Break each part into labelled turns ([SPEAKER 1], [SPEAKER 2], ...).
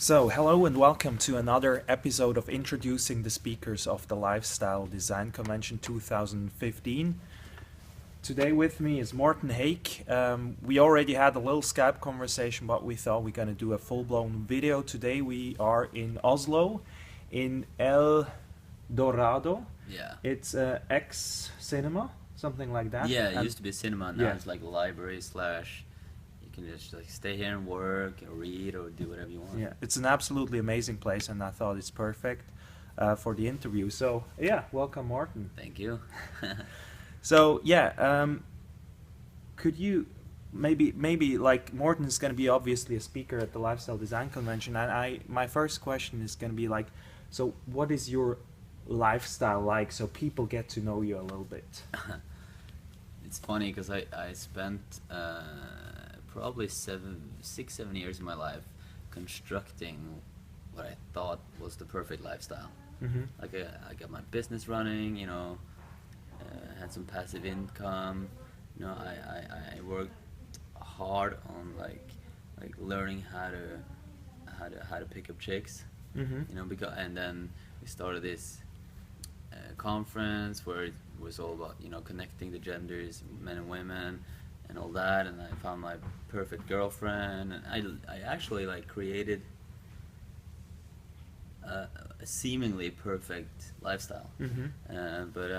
[SPEAKER 1] So, hello and welcome to another episode of Introducing the Speakers of the Lifestyle Design Convention 2015. Today with me is Morten Hake. We already had a little Skype conversation, but we thought we're going to do a full-blown video. Today we are in Oslo, in El Dorado.
[SPEAKER 2] Yeah.
[SPEAKER 1] It's ex-cinema, something like that.
[SPEAKER 2] Yeah, it
[SPEAKER 1] And
[SPEAKER 2] used to be a cinema, now
[SPEAKER 1] yeah.
[SPEAKER 2] it's like a library slash, you can just like stay here and work or read or do whatever you want.
[SPEAKER 1] Yeah, it's an absolutely amazing place, and I thought it's perfect for the interview. So, yeah, welcome, Morten.
[SPEAKER 2] Thank you.
[SPEAKER 1] So, yeah, could you maybe like Morten is going to be obviously a speaker at the Lifestyle Design Convention, and my first question is going to be like, so what is your lifestyle like, so people get to know you a little bit?
[SPEAKER 2] It's funny because I spent probably 6-7 years of my life constructing what I thought was the perfect lifestyle.
[SPEAKER 1] Mm-hmm.
[SPEAKER 2] Like I got my business running, had some passive income. I worked hard on like learning how to pick up chicks.
[SPEAKER 1] Mm-hmm.
[SPEAKER 2] And then we started this conference where it was all about connecting the genders, men and women, and all that. And I found my perfect girlfriend, and I actually like created a seemingly perfect lifestyle.
[SPEAKER 1] Mm-hmm.
[SPEAKER 2] But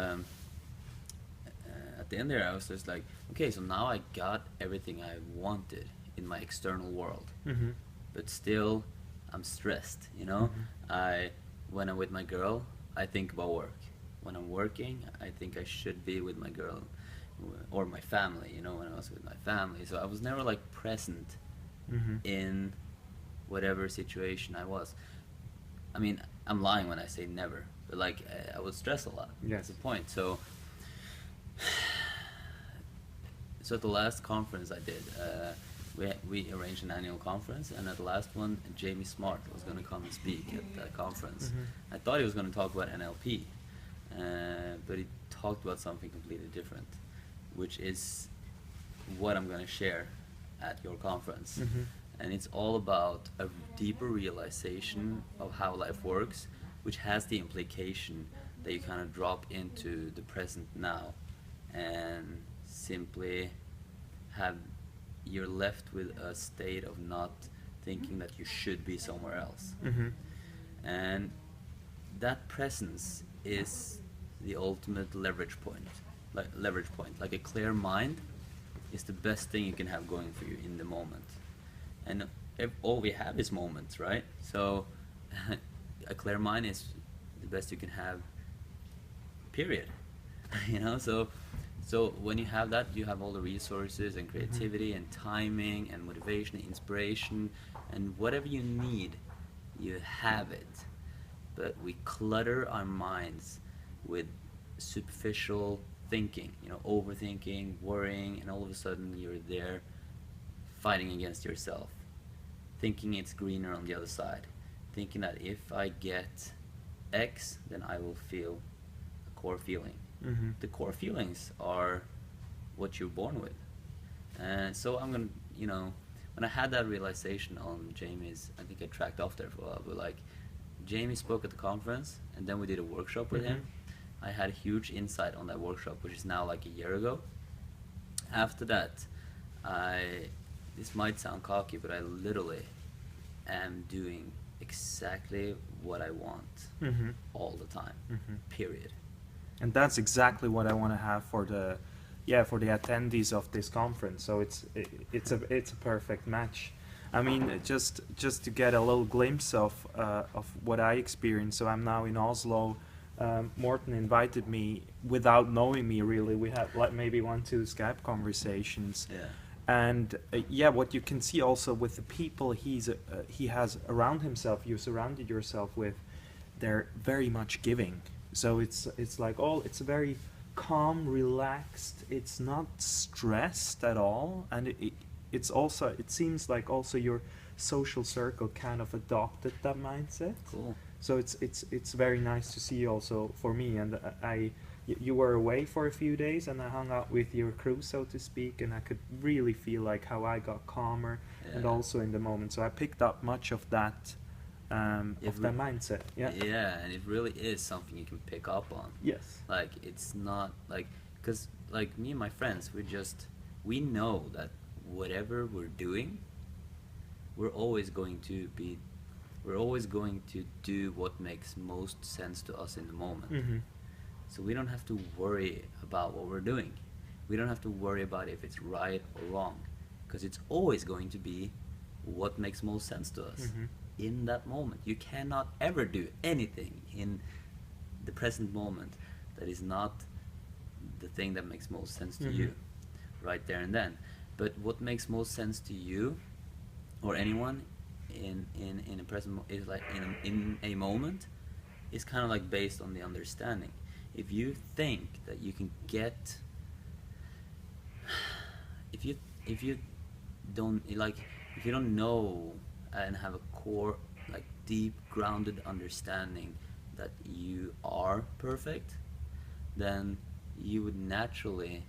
[SPEAKER 2] at the end there, I was just like, okay, so now I got everything I wanted in my external world,
[SPEAKER 1] Mm-hmm.
[SPEAKER 2] but still I'm stressed.
[SPEAKER 1] Mm-hmm.
[SPEAKER 2] When I'm with my girl, I think about work. When I'm working, I think I should be with my girl or my family. When I was with my family, so I was never like present
[SPEAKER 1] Mm-hmm.
[SPEAKER 2] in whatever situation I was. I mean, I'm lying when I say never, but like I would stress a lot.
[SPEAKER 1] Yes.
[SPEAKER 2] That's the point. So at the last conference I did, we arranged an annual conference, and at the last one, Jamie Smart was going to come and speak at that conference.
[SPEAKER 1] Mm-hmm.
[SPEAKER 2] I thought he was going to talk about NLP, but he talked about something completely different, which is what I'm going to share at your conference.
[SPEAKER 1] Mm-hmm.
[SPEAKER 2] And it's all about a deeper realization of how life works, which has the implication that you kind of drop into the present now and simply you're left with a state of not thinking that you should be somewhere else.
[SPEAKER 1] Mm-hmm.
[SPEAKER 2] And that presence is the ultimate leverage point. Like a clear mind is the best thing you can have going for you in the moment. And all we have is moments, right? So a clear mind is the best you can have, period. So when you have that, you have all the resources and creativity and timing and motivation and inspiration and whatever you need, you have it. But we clutter our minds with superficial thinking, overthinking, worrying, and all of a sudden you're there fighting against yourself, thinking it's greener on the other side, thinking that if I get X, then I will feel a core feeling.
[SPEAKER 1] Mm-hmm.
[SPEAKER 2] The core feelings are what you're born with. And so I'm going to, when I had that realization on Jamie's, I think I tracked off there for a while, but like Jamie spoke at the conference, and then we did a workshop with him. I had a huge insight on that workshop, which is now like a year ago. After that, this might sound cocky, but I literally am doing exactly what I want all the time, period.
[SPEAKER 1] And that's exactly what I want to have for the attendees of this conference. So it's a perfect match. I mean, just to get a little glimpse of what I experienced. So I'm now in Oslo. Morten invited me without knowing me really. We had like maybe 1-2 Skype conversations.
[SPEAKER 2] Yeah.
[SPEAKER 1] And what you can see also with the people he has around himself, you surrounded yourself with, they're very much giving. So it's like it's very calm, relaxed. It's not stressed at all, and it's also, it seems like also your social circle kind of adopted that mindset.
[SPEAKER 2] Cool.
[SPEAKER 1] So it's very nice to see also for me, and you were away for a few days, and I hung out with your crew, so to speak, and I could really feel like how I got calmer and also in the moment. So I picked up much of that of that mindset. Yeah.
[SPEAKER 2] Yeah, and it really is something you can pick up on.
[SPEAKER 1] Yes.
[SPEAKER 2] Like, it's not like, because like me and my friends, we know that whatever we're doing, we're always going to be, we're always going to do what makes most sense to us in the moment.
[SPEAKER 1] Mm-hmm.
[SPEAKER 2] So we don't have to worry about what we're doing. We don't have to worry about if it's right or wrong, because it's always going to be what makes most sense to us
[SPEAKER 1] Mm-hmm.
[SPEAKER 2] in that moment. You cannot ever do anything in the present moment that is not the thing that makes most sense to
[SPEAKER 1] Mm-hmm.
[SPEAKER 2] you right there and then. But what makes most sense to you or anyone in a present is like in a moment is kind of like based on the understanding. If you think that you can get, if you don't like, if you don't know and have a core, like deep grounded understanding that you are perfect, then you would naturally,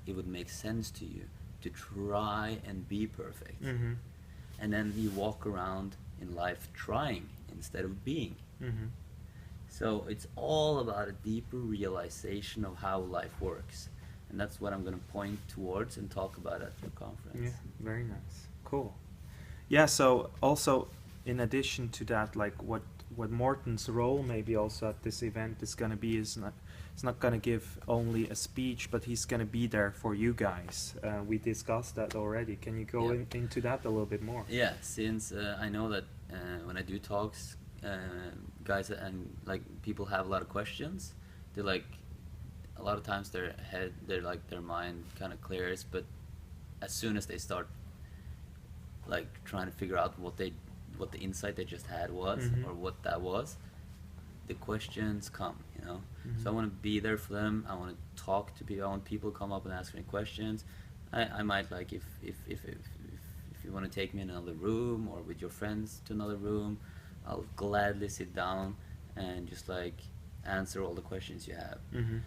[SPEAKER 2] it would make sense to you to try and be perfect.
[SPEAKER 1] Mm-hmm.
[SPEAKER 2] And then you walk around in life trying instead of being.
[SPEAKER 1] Mm-hmm.
[SPEAKER 2] So it's all about a deeper realization of how life works. And that's what I'm going to point towards and talk about at the conference.
[SPEAKER 1] Yeah, very nice. Cool. Yeah, so also in addition to that, like what Morten's role maybe also at this event is going to be is not, it's not going to give only a speech, but he's going to be there for you guys. We discussed that already. Can you go
[SPEAKER 2] Yeah.
[SPEAKER 1] into that a little bit more?
[SPEAKER 2] Yeah, since I know that when I do talks, guys and like people have a lot of questions. They're like, a lot of times their mind kind of clears, but as soon as they start like trying to figure out what the insight they just had was,
[SPEAKER 1] Mhm.
[SPEAKER 2] or what that was, the questions come, you know.
[SPEAKER 1] Mhm.
[SPEAKER 2] So I want to be there for them. I want to talk to people. I want people to come up and ask me questions. I might, like, if you want to take me in another room or with your friends to another room, I'll gladly sit down and just like answer all the questions you have.
[SPEAKER 1] Mhm.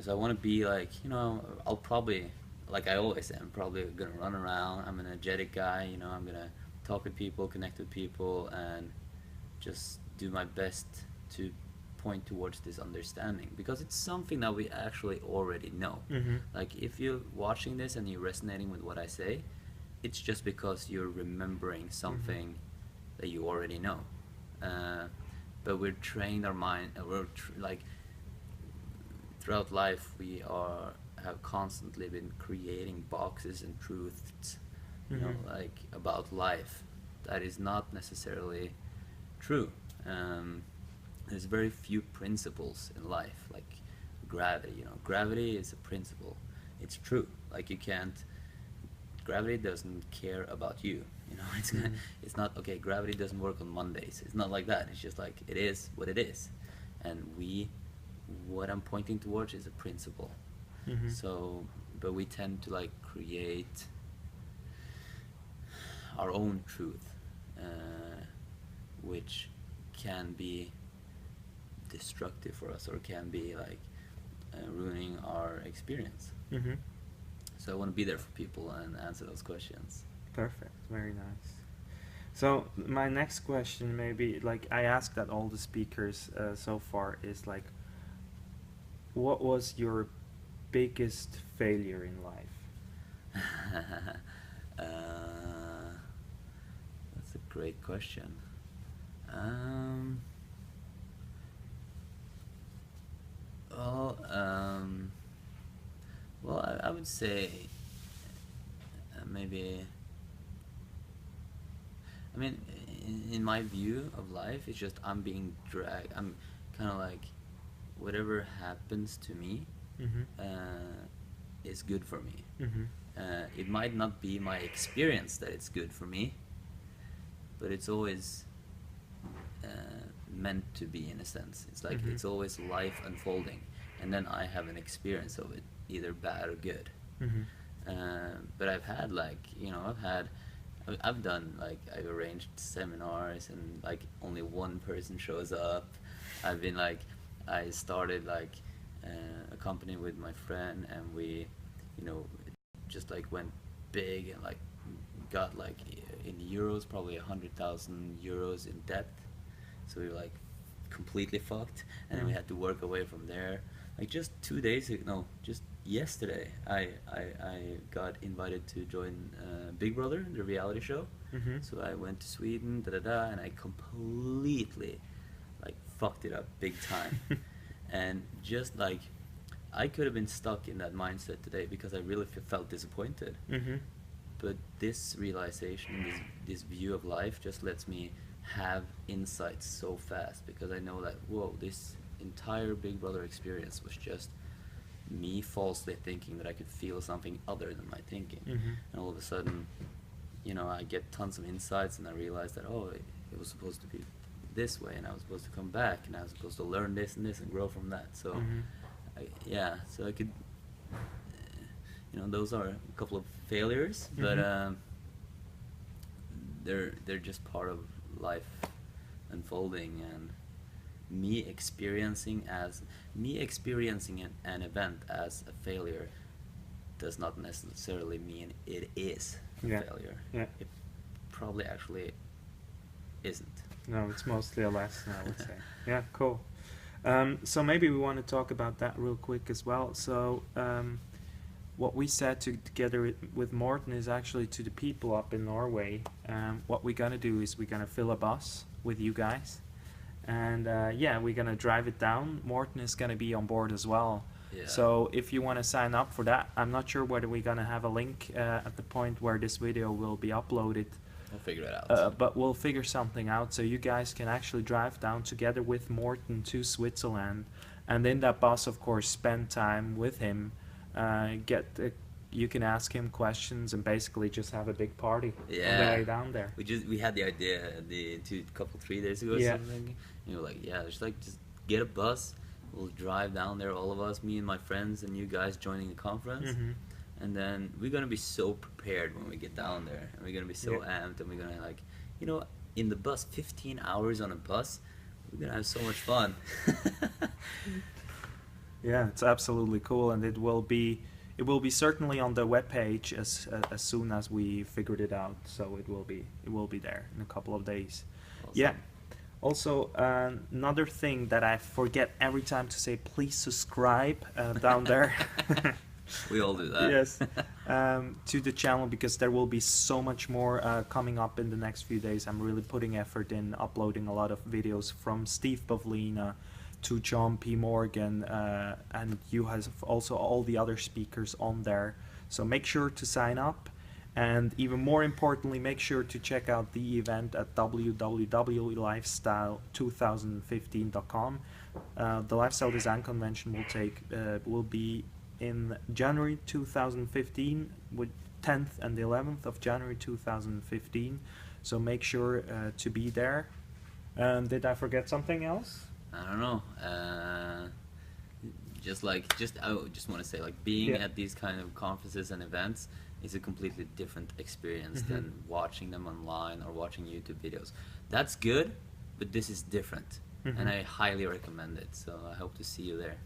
[SPEAKER 2] So I want to be like, you know, I'll probably, like I always am, probably gonna run around. I'm an energetic guy, you know. I'm gonna talk with people, connect with people, and just do my best to point towards this understanding, because it's something that we actually already know.
[SPEAKER 1] Mhm.
[SPEAKER 2] Like, if you're watching this and you're resonating with what I say, it's just because you're remembering something that you already know. But we're trained our mind, like throughout life we have constantly been creating boxes and truths, you know,
[SPEAKER 1] Mhm.
[SPEAKER 2] like about life that is not necessarily true. There's very few principles in life, like gravity. You know, gravity is a principle. It's true. Like, you can't. Gravity doesn't care about you. You know,
[SPEAKER 1] Mhm.
[SPEAKER 2] it's not okay. Gravity doesn't work on Mondays. It's not like that. It's just like it is what it is, and what I'm pointing towards is a principle.
[SPEAKER 1] Mhm.
[SPEAKER 2] So, but we tend to like create our own truth, which can be destructive for us, or can be like ruining our experience.
[SPEAKER 1] Mhm.
[SPEAKER 2] So I want to be there for people and answer those questions.
[SPEAKER 1] Perfect. Very nice. So my next question, maybe, like I asked that all the speakers so far, is like, what was your biggest failure in life?
[SPEAKER 2] That's a great question. Well, I would say maybe. I mean, in my view of life, it's just I'm being dragged. I'm kind of like, whatever happens to me
[SPEAKER 1] Mhm.
[SPEAKER 2] is good for me.
[SPEAKER 1] Mhm.
[SPEAKER 2] It might not be my experience that it's good for me, but it's always meant to be, in a sense. It's like
[SPEAKER 1] Mhm.
[SPEAKER 2] it's always life unfolding, and then I have an experience of it, either bad or good.
[SPEAKER 1] Mhm.
[SPEAKER 2] But I've had, like, you know, I've done, like, I've arranged seminars and like only one person shows up. I've been like, I started like a company with my friend, and we, you know, just like went big and like got like in euros probably 100,000 euros in debt, So we were like completely fucked, and then we had to work away from there. Like just 2 days ago, no, just yesterday, I got invited to join Big Brother, the reality show.
[SPEAKER 1] Mm-hmm.
[SPEAKER 2] So I went to Sweden, and I completely like fucked it up big time. And just like I could have been stuck in that mindset today because I really felt disappointed.
[SPEAKER 1] Mm-hmm.
[SPEAKER 2] But this realization, this view of life just lets me have insights so fast, because I know that, whoa, this entire Big Brother experience was just me falsely thinking that I could feel something other than my thinking.
[SPEAKER 1] Mm-hmm.
[SPEAKER 2] And all of a sudden, you know, I get tons of insights, and I realize that, oh, it was supposed to be this way, and I was supposed to come back, and I was supposed to learn this and this and grow from that. So so I could, you know, those are a couple of failures, but they're just part of life unfolding, and me experiencing an event as a failure does not necessarily mean it is a failure.
[SPEAKER 1] Yeah.
[SPEAKER 2] It probably actually isn't.
[SPEAKER 1] No, it's mostly a lesson, I would say. Yeah, cool. So maybe we want to talk about that real quick as well. So what we said together with Morten is actually to the people up in Norway. What we're going to do is we're going to fill a bus with you guys. And we're going to drive it down. Morten is going to be on board as well.
[SPEAKER 2] Yeah.
[SPEAKER 1] So if you want to sign up for that, I'm not sure whether we're going to have a link at the point where this video will be uploaded.
[SPEAKER 2] We'll figure it out.
[SPEAKER 1] But we'll figure something out so you guys can actually drive down together with Morten to Switzerland. And in that bus, of course, spend time with him. You can ask him questions and basically just have a big party on the way down there.
[SPEAKER 2] We had the idea 3 days ago or something. You know, like, just get a bus. We'll drive down there, all of us, me and my friends, and you guys joining the conference.
[SPEAKER 1] Mm-hmm.
[SPEAKER 2] And then we're gonna be so prepared when we get down there, and we're gonna be so amped, and we're gonna, like, you know, in the bus, 15 hours on a bus, we're gonna have so much fun.
[SPEAKER 1] Yeah, it's absolutely cool, and it will be certainly on the webpage as soon as we figured it out. So it will be there in a couple of days. Awesome. Yeah. Also, another thing that I forget every time to say, please subscribe down there.
[SPEAKER 2] We all do that.
[SPEAKER 1] Yes, to the channel, because there will be so much more coming up in the next few days. I'm really putting effort in uploading a lot of videos, from Steve Pavlina to John P. Morgan, and you have also all the other speakers on there. So make sure to sign up, and even more importantly, make sure to check out the event at www.lifestyle2015.com. The Lifestyle Design Convention will be in January 2015, with 10th and the 11th of January 2015. So make sure to be there. Did I forget something else?
[SPEAKER 2] I don't know. I just want to say, like, being at these kind of conferences and events is a completely different experience than watching them online or watching YouTube videos. That's good, but this is different, and I highly recommend it. So I hope to see you there.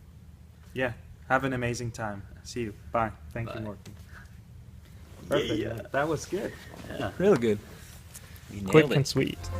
[SPEAKER 2] Yeah.
[SPEAKER 1] Have an amazing time. See you. Bye. Thank you, Morten. Perfect.
[SPEAKER 2] Yeah.
[SPEAKER 1] That was good.
[SPEAKER 2] Yeah.
[SPEAKER 1] Really good.
[SPEAKER 2] You nailed
[SPEAKER 1] Quick
[SPEAKER 2] it.
[SPEAKER 1] and sweet.